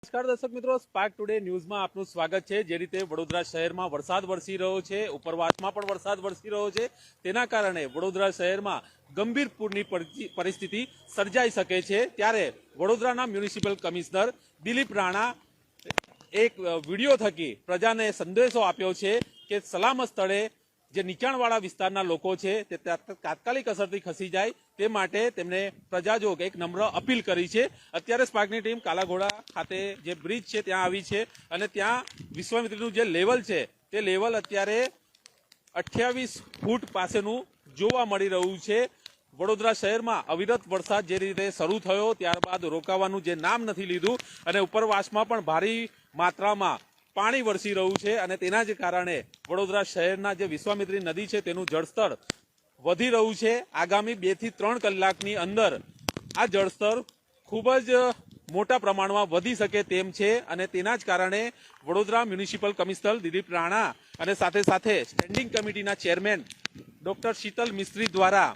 નમસ્કાર દર્શક મિત્રો, સ્પાર્ક ટુડે ન્યૂઝમાં આપનું સ્વાગત છે। જે રીતે વડોદરા શહેરમાં વરસાદ વરસી રહ્યો છે, ઉપરવાસમાં પણ વરસાદ વરસી રહ્યો છે, તેના કારણે વડોદરા શહેરમાં ગંભીર પૂરની પરિસ્થિતિ સર્જાઈ શકે છે। ત્યારે વડોદરાના મ્યુનિસિપલ કમિશનર દિલીપ રાણા એક વિડીયો થકી પ્રજાને સંદેશો આપ્યો છે કે સલામત સ્થળે જે નીચાણવાળા વિસ્તારના લોકો છે તે તાત્કાલિક અસરથી ખસી જાય તે માટે તેમણે પ્રજાજોગ એક નમ્ર અપીલ કરી છે। અત્યારે સ્પાર્કની ટીમ કાલાઘોડા ખાતે જે બ્રિજ છે ત્યાં આવી છે અને ત્યાં વિશ્વામિત્રીનું જે લેવલ છે તે લેવલ અત્યારે 28 ફૂટ પાસેનું જોવા મળી રહ્યું છે। વડોદરા શહેરમાં અવિરત વરસાદ જે રીતે શરૂ થયો ત્યારબાદ રોકાવાનું જે નામ નથી લીધું અને ઉપરવાસમાં પણ ભારે માત્રામાં પાણી વરસી રહ્યું છે અને તેના જ કારણે વડોદરા શહેરના જે વિશ્વામિત્રી નદી છે તેનું જળસ્તર વધી રહ્યું છે। આગામી 2 થી 3 કલાકની અંદર આ જળસ્તર ખૂબ જ મોટા પ્રમાણમાં વધી શકે તેમ છે અને તેના જ કારણે વડોદરા મ્યુનિસિપલ કમિશનર દિલીપ રાણા અને સાથે સાથે સ્ટેન્ડિંગ કમિટીના ચેરમેન ડોક્ટર શીતલ મિસ્ત્રી દ્વારા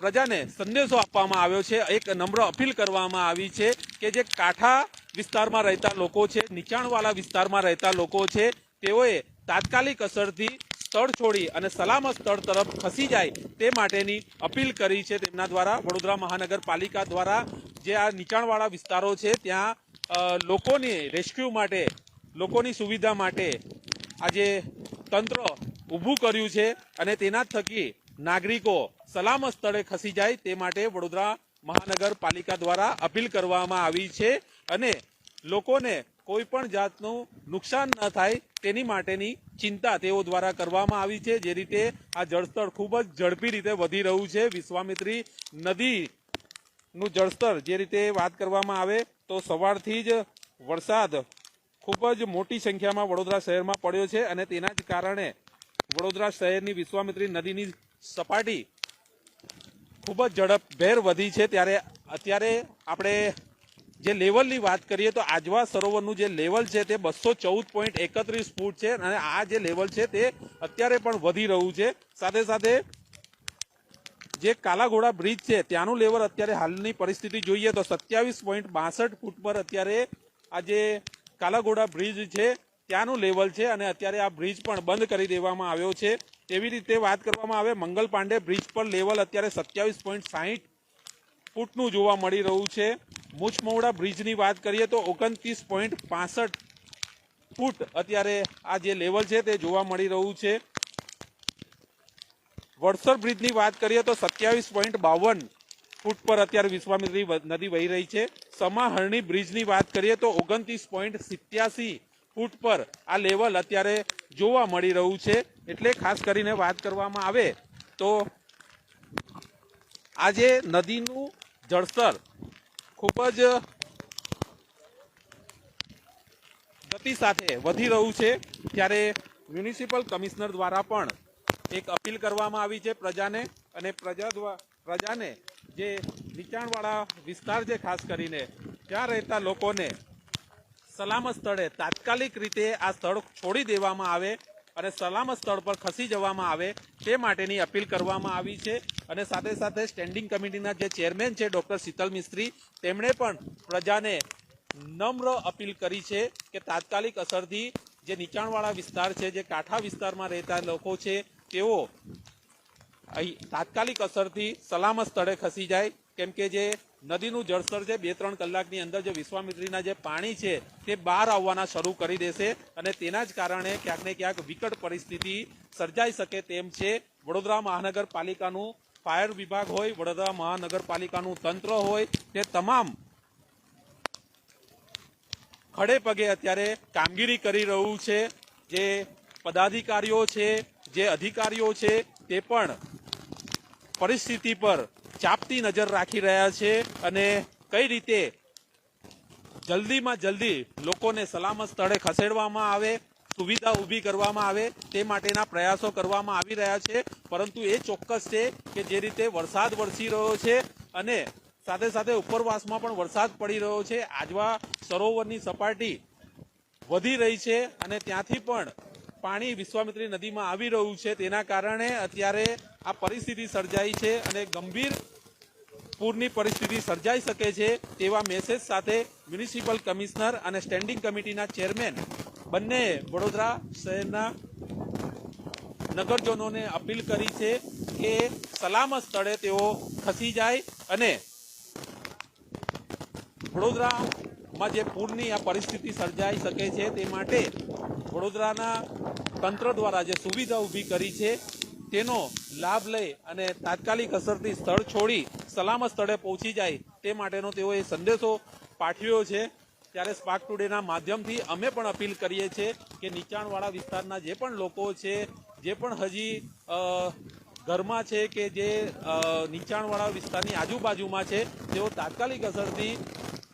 પ્રજાને સંદેશો આપવામાં આવ્યો છે। એક નમ્ર અપીલ કરવામાં આવી છે કે જે કાંઠા વિસ્તારમાં રહેતા લોકો છે, નીચાણવાળા વિસ્તારમાં રહેતા લોકો છે, તેઓએ તાત્કાલિક અસરથી સ્થળ છોડી અને સલામત સ્થળ તરફ ખસી જાય તે માટેની અપીલ કરી છે તેમના દ્વારા। વડોદરા મહાનગરપાલિકા દ્વારા જે આ નીચાણવાળા વિસ્તારો છે ત્યાં લોકોની રેસ્ક્યુ માટે, લોકોની સુવિધા માટે આજે તંત્ર ઊભું કર્યું છે અને તેના થકી નાગરિકો સલામત સ્થળે ખસી જાય તે માટે વડોદરા મહાનગરપાલિકા દ્વારા અપીલ કરવામાં આવી છે અને લોકોને કોઈ પણ જાતનું નુકસાન ન થાય તેની માટેની ચિંતા તેઓ દ્વારા કરવામાં આવી છે। જે રીતે આ જળસ્તર ખૂબ જ ઝડપી રીતે વધી રહ્યું છે, વિશ્વામિત્રી નદીનું જળસ્તર જે રીતે વાત કરવામાં આવે તો સવારથી જ વરસાદ ખૂબ જ મોટી સંખ્યામાં વડોદરા શહેરમાં પડ્યો છે અને તેના જ કારણે વડોદરા શહેરની વિશ્વામિત્રી નદીની સપાટી ખૂબ જ ઝડપભેર વધી છે। ત્યારે અત્યારે આપણે જે લેવલની વાત કરીએ તો આજવા સરોવરનું જે લેવલ છે તે 214.31 ફૂટ છે અને આ જે લેવલ છે તે અત્યારે પણ વધી રહ્યું છે। સાથે સાથે જે કાલાઘોડા બ્રિજ છે ત્યાંનું લેવલ અત્યારે હાલની પરિસ્થિતિ જોઈએ તો 27.62 ફૂટ પર અત્યારે આ જે કાલાઘોડા બ્રિજ છે ત્યાંનું લેવલ છે અને અત્યારે આ બ્રિજ પણ બંધ કરી દેવામાં આવ્યો છે। એવી રીતે વાત કરવામાં આવે મંગલ પાંડે બ્રિજ પર લેવલ અત્યારે 27.60 ફૂટનું જોવા મળી રહ્યું છે। મુચમોડા બ્રિજની વાત કરીએ તો 29.65 ફૂટ અત્યારે આ જે લેવલ છે તે જોવા મળી રહ્યું છે। વડસર બ્રિજની વાત કરીએ તો 27.52 ફૂટ પર અત્યારે વિશ્વામિત્રી નદી વહી રહી છે। સમાહરણી બ્રિજની વાત કરીએ તો 29.87 ફૂટ પર આ લેવલ અત્યારે જોવા મળી રહ્યું છે। એટલે ખાસ કરીને વાત કરવામાં આવે તો આજે નદીનું જળસ્તર ખૂબ જ ગતિ સાથે વધી રહ્યું છે। ત્યારે મ્યુનિસિપલ કમિશનર દ્વારા પણ એક અપીલ કરવામાં આવી છે પ્રજાને અને પ્રજાને જે નીચાણવાળા વિસ્તાર છે ખાસ કરીને ત્યાં રહેતા લોકોને સલામત સ્થળે તાત્કાલિક રીતે આ સ્થળ છોડી દેવામાં આવે અને સલામત સ્થળ પર ખસી જવામાં આવે તે માટેની અપીલ કરવામાં આવી છે। અને સાથે સાથે સ્ટેન્ડિંગ કમિટીના જે ચેરમેન છે ડોક્ટર શીતલ મિસ્ત્રી તેમણે પણ પ્રજાને નમ્ર અપીલ કરી છે કે તાત્કાલિક અસરથી જે નીચાણવાળા વિસ્તાર છે, જે કાંઠા વિસ્તારમાં રહેતા લોકો છે તેઓ અહીં તાત્કાલિક અસરથી સલામત સ્થળે ખસી જાય કેમ કે જે નદીનું જળસ્તર છે 2-3 કલાકની અંદર જે વિશ્વામિત્રીના જે પાણી છે તે બહાર આવવાના શરૂ કરી દેશે અને તેના જ કારણે ક્યાંક ને ક્યાંક વિકટ પરિસ્થિતિ સર્જાઈ શકે તેમ છે। વડોદરા મહાનગરપાલિકાનું ફાયર વિભાગ હોય, વડોદરા મહાનગરપાલિકાનું તંત્ર હોય તે તમામ ખડે પગે અત્યારે કામગીરી કરી રહ્યું છે। જે પદાધિકારીઓ છે, જે અધિકારીઓ છે તે પણ પરિસ્થિતિ પર ચાંપતી નજર રાખી રહ્યા છે અને કઈ રીતે જલ્દીમાં જલ્દી લોકોને સલામત સ્થળે ખસેડવામાં આવે, સુવિધા ઊભી કરવામાં આવે તે માટેના પ્રયાસો કરવામાં આવી રહ્યા છે। પરંતુ એ ચોક્કસ છે કે જે રીતે વરસાદ વરસી રહ્યો છે અને સાથે સાથે ઉપરવાસમાં પણ વરસાદ પડી રહ્યો છે, આજવા સરોવરની સપાટી વધી રહી છે અને ત્યાંથી પણ પાણી વિશ્વામિત્રી નદીમાં આવી રહ્યું છે, તેના કારણે અત્યારે આ પરિસ્થિતિ સર્જાઈ છે અને ગંભીર પૂરની પરિસ્થિતિ સર્જાઈ શકે છે તેવા મેસેજ સાથે મ્યુનિસિપલ કમિશનર અને સ્ટેન્ડિંગ કમિટીના ચેરમેન બંને વડોદરા શહેરના નગરજનોને અપીલ કરી છે કે સલામત સ્થળે તેઓ ખસી જાય અને વડોદરામાં જે પૂરની આ પરિસ્થિતિ સર્જાઈ શકે છે તે માટે વડોદરાના તંત્ર દ્વારા જે સુવિધા ઊભી કરી છે તેનો લાભ લઈ અને તાત્કાલિક અસરથી સ્થળ છોડી સલામત સ્થળે પહોંચી જાય તે માટેનો તેઓએ સંદેશો પાઠવ્યો છે। ત્યારે સ્પાર્ક ટુડેના માધ્યમથી અમે પણ અપીલ કરીએ છીએ કે નીચાણવાળા વિસ્તારના જે પણ લોકો છે, જે પણ હજી ઘરમાં છે કે જે નીચાણવાળા વિસ્તારની આજુબાજુમાં છે, તેઓ તાત્કાલિક અસરથી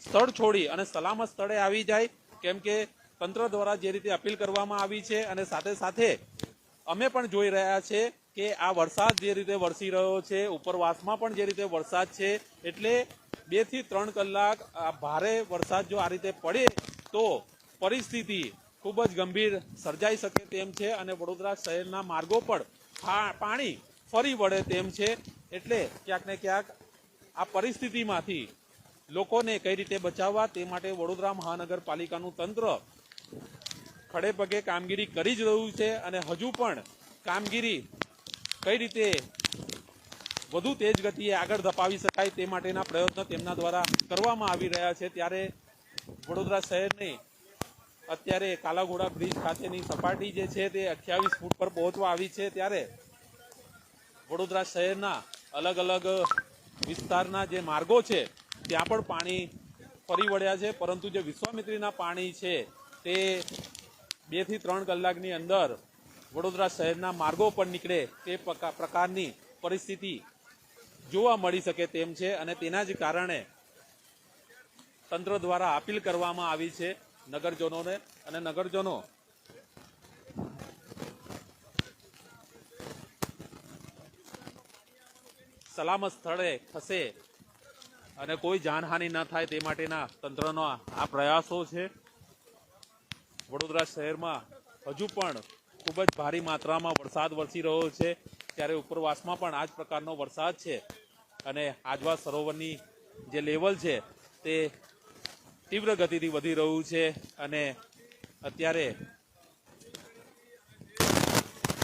સ્થળ છોડી અને સલામત સ્થળે આવી જાય, કેમ કે તંત્ર દ્વારા જે રીતે અપીલ કરવામાં આવી છે અને સાથે સાથે અમે પણ જોઈ રહ્યા છે કે આ વરસાદ જે રીતે વરસી રહ્યો છે, ઉપરવાસમાં પણ જે રીતે વરસાદ છે, એટલે 2 થી 3 કલાક આ ભારે વરસાદ જો આ રીતે પડે તો પરિસ્થિતિ ખૂબ જ ગંભીર સર્જાઈ શકે તેમ છે અને વડોદરા શહેરના માર્ગો પર પાણી ફરી વળે તેમ છે। એટલે ક્યાંક ને ક્યાંક આ પરિસ્થિતિમાંથી લોકોને કઈ રીતે બચાવવા તે માટે વડોદરા મહાનગરપાલિકાનું તંત્ર ખડે પગે કામગીરી કરી જ રહ્યું છે અને હજુ પણ કામગીરી કઈ રીતે વધુ તેજ ગતિએ આગળ ધપાવી શકાય તે માટેના પ્રયત્નો તેમના દ્વારા કરવામાં આવી રહ્યા છે। ત્યારે વડોદરા શહેરની અત્યારે કાલાઘોડા બ્રિજ ખાતેની સપાટી જે છે તે 28 ફૂટ પર પહોંચવા આવી છે। ત્યારે વડોદરા શહેરના અલગ અલગ વિસ્તારના જે માર્ગો છે ત્યાં પણ પાણી ફરી વળ્યા છે, પરંતુ જે વિશ્વામિત્રીના પાણી છે તે 2 થી 3 કલાકની અંદર વડોદરા શહેરના માર્ગો પર નીકળે તે પ્રકારની પરિસ્થિતિ જોવા મળી શકે તેમ છે અને તેના જ કારણે તંત્ર દ્વારા અપીલ કરવામાં આવી છે નગરજનોને અને નગરજનો સલામત સ્થળે ખસે અને કોઈ જાનહાનિ ન થાય તે માટેના તંત્રનો આ પ્રયાસો છે। વડોદરા શહેરમાં હજુ પણ ખૂબ જ ભારે માત્રામાં વરસાદ વરસી રહ્યો છે, ત્યારે ઉપરવાસમાં પણ આ જ પ્રકારનો વરસાદ છે અને આજવા સરોવરની જે લેવલ છે તે તીવ્ર ગતિથી વધી રહ્યું છે અને અત્યારે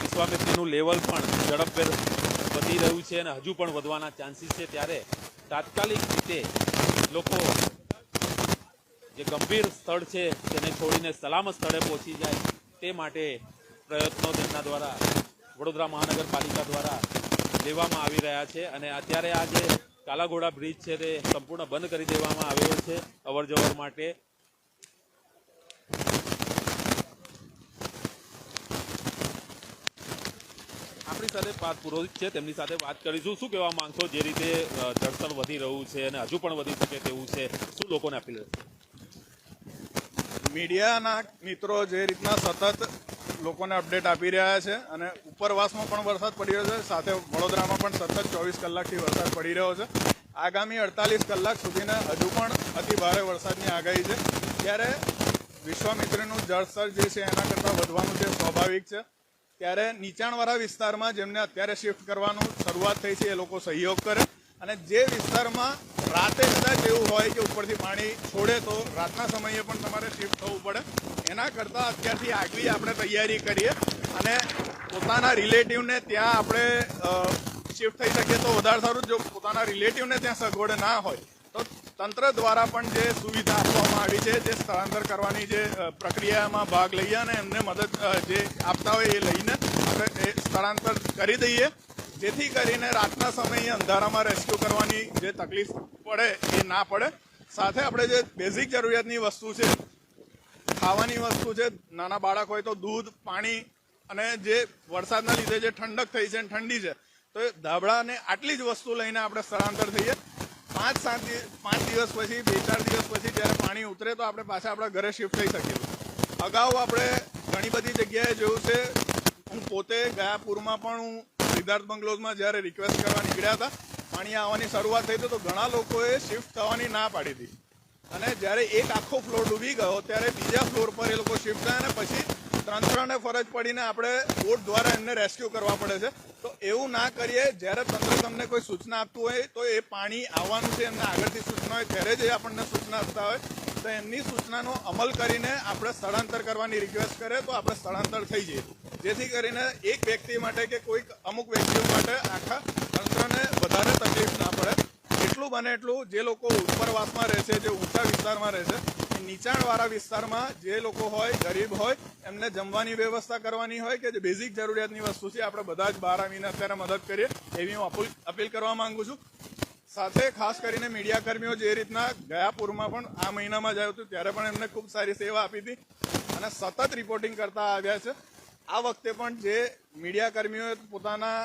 વિશ્વામિત્રીનું લેવલ પણ ઝડપભેર વધી રહ્યું છે અને હજુ પણ વધવાના ચાન્સીસ છે। ત્યારે તાત્કાલિક રીતે લોકો જે ગંભીર સ્થળ છે તેને છોડીને સલામત સ્થળે પહોંચી જાય તે માટે પ્રયત્નો તેમના દ્વારા વડોદરા મહાનગરપાલિકા દ્વારા લેવામાં આવી રહ્યા છે અને અત્યારે આ જે કાલાઘોડા બ્રિજ છે તે સંપૂર્ણ બંધ કરી દેવામાં આવ્યો છે અવરજવર માટે। આપણી સાથે પુરોહિત છે, તેમની સાથે વાત કરીશું। શું કહેવા માંગશો, જે રીતે જળસ્તર વધી રહ્યું છે અને હજુ પણ વધી શકે તેવું છે, શું લોકોને અપીલ રહેશે? મીડિયાના મિત્રો જે રીતના સતત લોકોને અપડેટ આપી રહ્યા છે અને ઉપરવાસમાં પણ વરસાદ પડી રહ્યો છે, સાથે વડોદરામાં પણ સતત 24 કલાકથી વરસાદ પડી રહ્યો છે। આગામી 48 કલાક સુધીના હજુ પણ અતિ ભારે વરસાદની આગાહી છે। ત્યારે વિશ્વામિત્રીનું જળસ્તર જે છે એના કરતાં વધવાનું જે સ્વાભાવિક છે। ત્યારે નીચાણવાળા વિસ્તારમાં જેમને અત્યારે શિફ્ટ કરવાનું શરૂઆત થઈ છે એ લોકો સહયોગ કરે અને જે વિસ્તારમાં રાતે કદાચ એવું હોય કે ઉપરથી પાણી છોડે તો રાતના સમયે પણ તમારે શિફ્ટ થવું પડે, એના કરતાં અત્યારથી આગવી આપણે તૈયારી કરીએ અને પોતાના રિલેટિવને ત્યાં આપણે શિફ્ટ થઈ શકીએ તો વધારે સારું। જો પોતાના રિલેટિવને ત્યાં સગવડ ના હોય તો તંત્ર દ્વારા પણ જે સુવિધા આપવામાં આવી છે, જે સ્થળાંતર કરવાની જે પ્રક્રિયામાં ભાગ લઈએ અને એમને મદદ જે આપતા હોય એ લઈને આપણે એ સ્થળાંતર કરી દઈએ, જેથી કરીને રાતના સમયે અંધારામાં રેસ્ક્યુ કરવાની જે તકલીફ પડે એ ના પડે। સાથે આપણે જે બેઝિક જરૂરિયાતની વસ્તુ છે, ખાવાની વસ્તુ છે, નાના બાળક હોય તો દૂધ, પાણી અને જે વરસાદના લીધે જે ઠંડક થઈ છે ઠંડી છે તો એ ધાબળા અને આટલી જ વસ્તુ લઈને આપણે સ્થળાંતર થઈએ। 5 દિવસ પછી 2-4 દિવસ પછી જ્યારે પાણી ઉતરે તો આપણે પાછા આપણા ઘરે શિફ્ટ થઈ શકીએ। અગાઉ આપણે ઘણી બધી જગ્યાએ જોયું છે, હું પોતે ગયા પૂરમાં પણ હું સિદ્ધાર્થ બંગલોઝમાં જ્યારે રિક્વેસ્ટ કરવા નીકળ્યા હતા, પાણી આવવાની શરૂઆત થઈ તો ઘણા લોકોએ શિફ્ટ થવાની ના પાડી હતી અને જ્યારે એક આખો ફ્લોર ડૂબી ગયો ત્યારે બીજા ફ્લોર પર એ લોકો શિફ્ટ થયા અને પછી તંત્રને ફરજ પડીને આપણે બોટ દ્વારા એમને રેસ્ક્યુ કરવા પડે છે. તો એવું ના કરીએ. જ્યારે તંત્ર તમને કોઈ સૂચના આપતું હોય તો એ પાણી આવવાનું છે એમને આગળથી સૂચના હોય ત્યારે જ એ આપણને સૂચના આપતા હોય. તો એમની સૂચનાનો અમલ કરીને આપણે સ્થળાંતર કરવાની રિક્વેસ્ટ કરે તો આપણે સ્થળાંતર થઈ જઈએ, જેથી કરીને એક વ્યક્તિ માટે કે કોઈક અમુક વ્યક્તિઓ માટે આખા તંત્રને વધારે તકલીફ ના પડે. એટલું બને એટલું જે લોકો ઉપરવાસમાં રહે છે, જે ઊંચા વિસ્તારમાં રહે છે, એ નીચાણવાળા વિસ્તારમાં જે લોકો હોય, ગરીબ હોય, એમને જમવાની વ્યવસ્થા કરવાની હોય કે જે બેઝિક જરૂરિયાતની વસ્તુ છે, આપણે બધા જ બહાર આવીને અત્યારે મદદ કરીએ એવી હું અપીલ કરવા માંગુ છું. સાથે ખાસ કરીને મીડિયા કર્મીઓ જે રીતના ગયા પૂરમાં પણ આ મહિનામાં જ આવ્યું હતું ત્યારે પણ એમને ખૂબ સારી સેવા આપી હતી અને સતત રિપોર્ટિંગ કરતા આવ્યા છે. આ વખતે પણ જે મીડિયા કર્મીઓએ પોતાના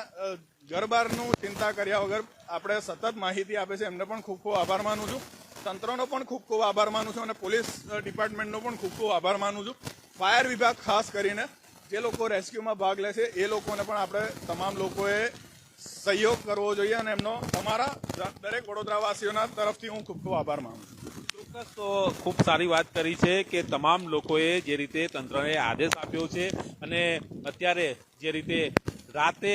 ઘરબારનું ચિંતા કર્યા વગર આપણે સતત માહિતી આપે છે એમને પણ ખૂબ ખૂબ આભાર માનું છું. તંત્રનો પણ ખૂબ ખૂબ આભાર માનું છું અને પોલીસ ડિપાર્ટમેન્ટનો પણ ખૂબ ખૂબ આભાર માનું છું. ફાયર વિભાગ ખાસ કરીને જે લોકો રેસ્ક્યુમાં ભાગ લે છે એ લોકોને પણ આપણે તમામ લોકોએ સહયોગ કરવો જોઈએ અને એમનો તમારા દરેક વડોદરાવાસીઓના તરફથી હું ખૂબ ખૂબ આભાર માનું છું. ચોક્કસ. તો ખૂબ સારી વાત કરી છે કે તમામ લોકોએ જે રીતે તંત્રને આદેશ આપ્યો છે અને અત્યારે જે રીતે રાતે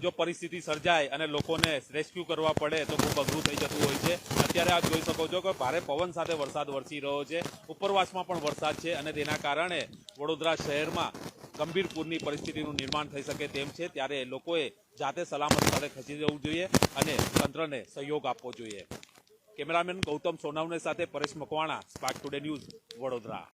જો પરિસ્થિતિ સર્જાય અને લોકોને રેસ્ક્યુ કરવા પડે તો ખૂબ અઘરું થઈ જતું હોય છે. અત્યારે આપ જોઈ શકો છો કે ભારે પવન સાથે વરસાદ વરસી રહ્યો છે, ઉપરવાસમાં પણ વરસાદ છે અને તેના કારણે વડોદરા શહેરમાં ગંભીર પૂરની પરિસ્થિતિનું નિર્માણ થઈ શકે તેમ છે. ત્યારે લોકોએ જાતે સલામત સ્થળે ખસી જવું જોઈએ અને તંત્રને સહયોગ આપવો જોઈએ. કેમેરામેન ગૌતમ સોનવને સાથે Paresh Makwana, spark today news, Vadodara.